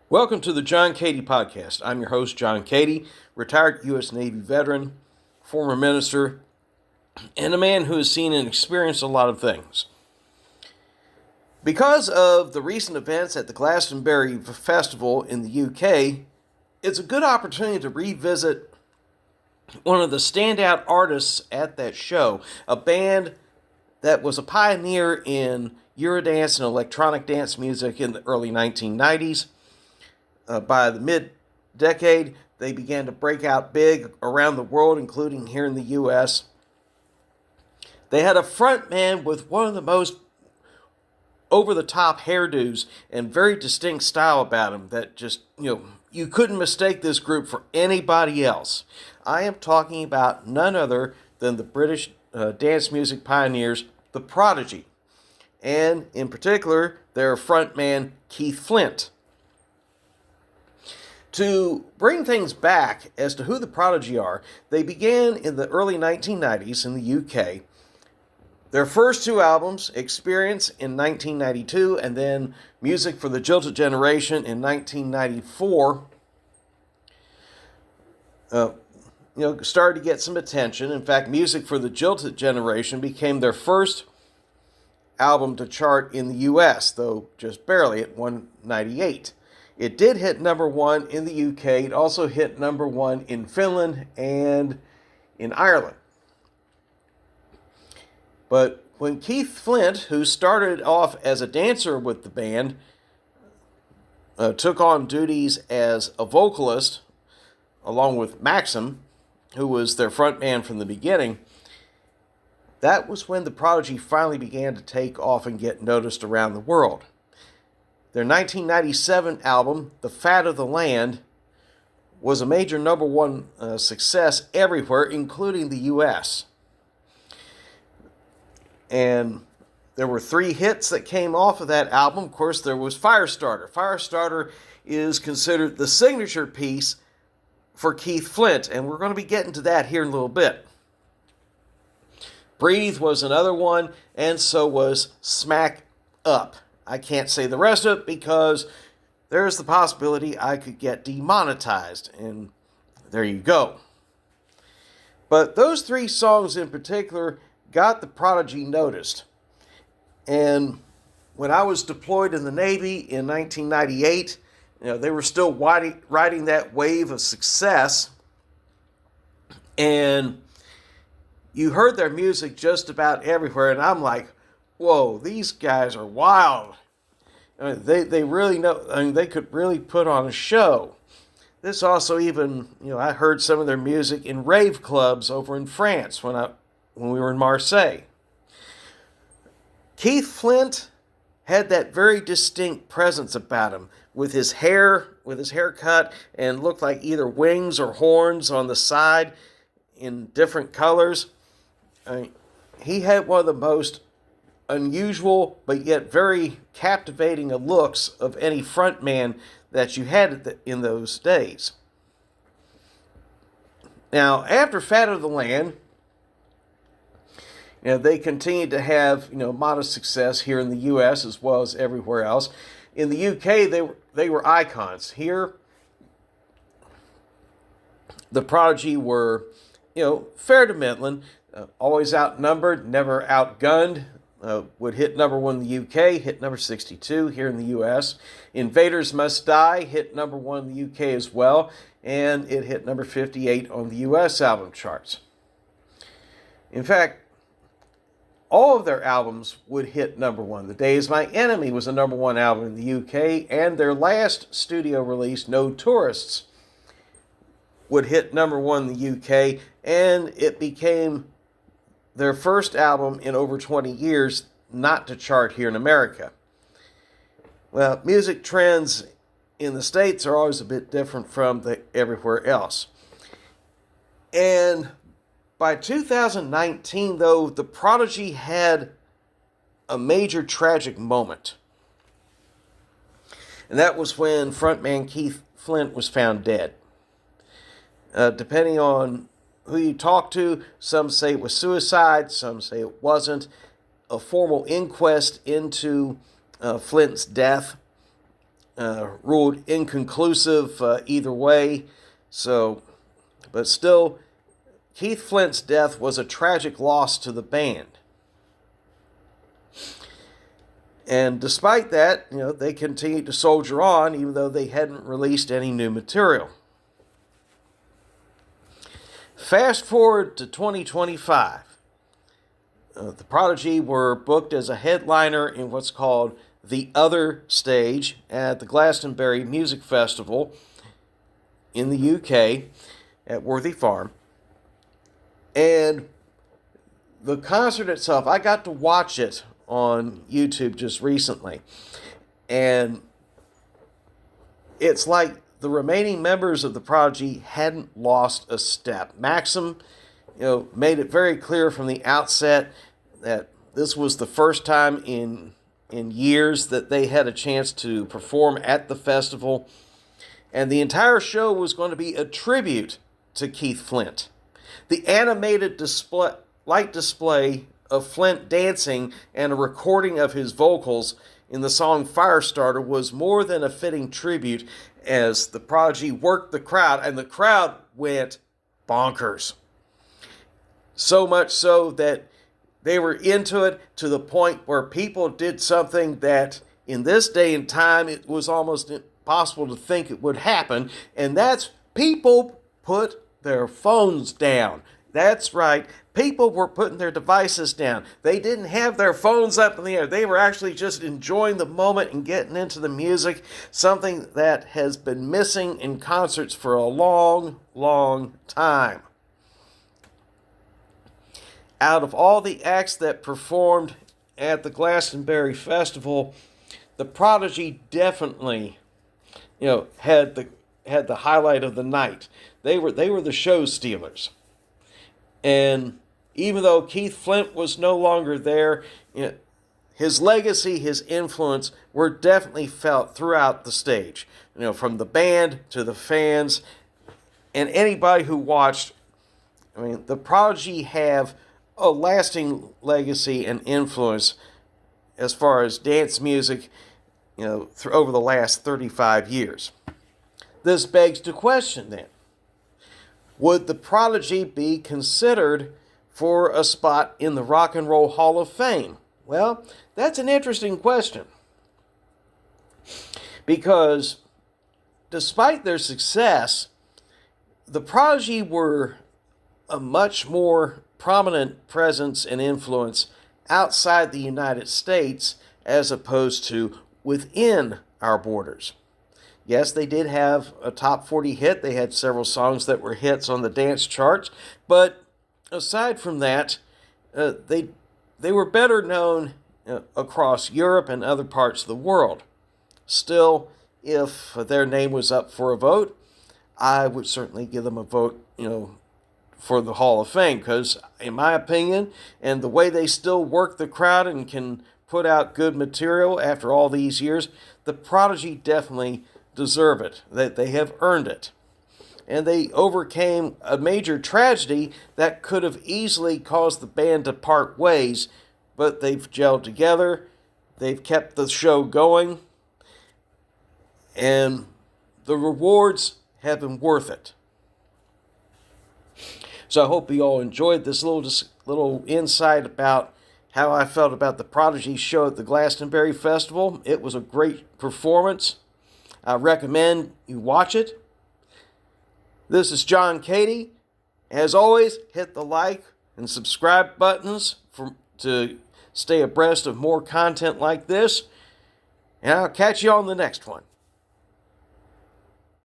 Welcome to the John Cady podcast. I'm your host, John Cady, retired U.S. Navy veteran, former minister, and a man who has seen and experienced a lot of things. Because of the recent events at the Glastonbury Festival in the UK, it's a good opportunity to revisit one of the standout artists at that show, a band that was a pioneer in Eurodance and electronic dance music in the early 1990s. By the mid-decade, they began to break out big around the world, including here in the U.S. They had a frontman with one of the most over-the-top hairdos and very distinct style about him that just, you couldn't mistake this group for anybody else. I am talking about none other than the British dance music pioneers, the Prodigy, and in particular, their frontman, Keith Flint. To bring things back as to who the Prodigy are, they began in the early 1990s in the UK. Their first two albums, Experience in 1992 and then Music for the Jilted Generation in 1994, started to get some attention. In fact, Music for the Jilted Generation became their first album to chart in the US, though just barely at 198. It did hit number one in the UK. It also hit number one in Finland and in Ireland. But when Keith Flint, who started off as a dancer with the band, took on duties as a vocalist, along with Maxim, who was their frontman from the beginning, that was when the Prodigy finally began to take off and get noticed around the world. Their 1997 album, The Fat of the Land, was a major number one success everywhere, including the U.S. And there were three hits that came off of that album. Of course, there was Firestarter. Firestarter is considered the signature piece for Keith Flint, and we're going to be getting to that here in a little bit. Breathe was another one, and so was Smack Up. I can't say the rest of it because there's the possibility I could get demonetized, and there you go. But those three songs in particular got the Prodigy noticed. And when I was deployed in the Navy in 1998, they were still riding that wave of success, and you heard their music just about everywhere, and I'm like, whoa, these guys are wild. They really know, they could really put on a show. This also even, I heard some of their music in rave clubs over in France when we were in Marseille. Keith Flint had that very distinct presence about him with his haircut, and looked like either wings or horns on the side in different colors. He had one of the most unusual but yet very captivating looks of any frontman that you had in those days. Now, after Fat of the Land, they continued to have modest success here in the U.S. as well as everywhere else. In the UK, they were icons. Here, the Prodigy were fair to middling, always outnumbered, never outgunned. Would hit number one in the UK, hit number 62 here in the US. Invaders Must Die hit number one in the UK as well, and it hit number 58 on the US album charts. In fact, all of their albums would hit number one. The Day Is My Enemy was a number one album in the UK, and their last studio release, No Tourists, would hit number one in the UK, and it became their first album in over 20 years not to chart here in America. Well, music trends in the States are always a bit different from everywhere else. And by 2019, though, the Prodigy had a major tragic moment. And that was when frontman Keith Flint was found dead. Depending on who you talk to, some say it was suicide, some say it wasn't. A formal inquest into Flint's death ruled inconclusive either way. So, but still, Keith Flint's death was a tragic loss to the band. And despite that, they continued to soldier on, even though they hadn't released any new material. Fast forward to 2025. The Prodigy were booked as a headliner in what's called the Other Stage at the Glastonbury Music Festival in the UK at Worthy Farm. And the concert itself, I got to watch it on YouTube just recently. And it's like the remaining members of the Prodigy hadn't lost a step. Maxim, made it very clear from the outset that this was the first time in years that they had a chance to perform at the festival. And the entire show was going to be a tribute to Keith Flint. The animated light display of Flint dancing and a recording of his vocals in the song Firestarter was more than a fitting tribute as the Prodigy worked the crowd, and the crowd went bonkers. So much so that they were into it to the point where people did something that in this day and time it was almost impossible to think it would happen, and that's people put their phones down. That's right. People were putting their devices down. They didn't have their phones up in the air. They were actually just enjoying the moment and getting into the music, something that has been missing in concerts for a long, long time. Out of all the acts that performed at the Glastonbury Festival, the Prodigy definitely, had the highlight of the night. They were the show stealers. And even though Keith Flint was no longer there, his legacy, his influence were definitely felt throughout the stage. From the band to the fans and anybody who watched. The Prodigy have a lasting legacy and influence as far as dance music, over the last 35 years. This begs the question then, would the Prodigy be considered for a spot in the Rock and Roll Hall of Fame? Well, that's an interesting question. Because despite their success, the Prodigy were a much more prominent presence and influence outside the United States as opposed to within our borders. Yes, they did have a top 40 hit. They had several songs that were hits on the dance charts. But aside from that, they were better known across Europe and other parts of the world. Still, if their name was up for a vote, I would certainly give them a vote, for the Hall of Fame. Because, in my opinion, and the way they still work the crowd and can put out good material after all these years, the Prodigy definitely deserve it. That they have earned it. And they overcame a major tragedy that could have easily caused the band to part ways, but they've gelled together, they've kept the show going, and the rewards have been worth it. So I hope you all enjoyed this little insight about how I felt about the Prodigy show at the Glastonbury Festival. It was a great performance. I recommend you watch it. This is John Cady. As always, hit the like and subscribe buttons to stay abreast of more content like this. And I'll catch you on the next one.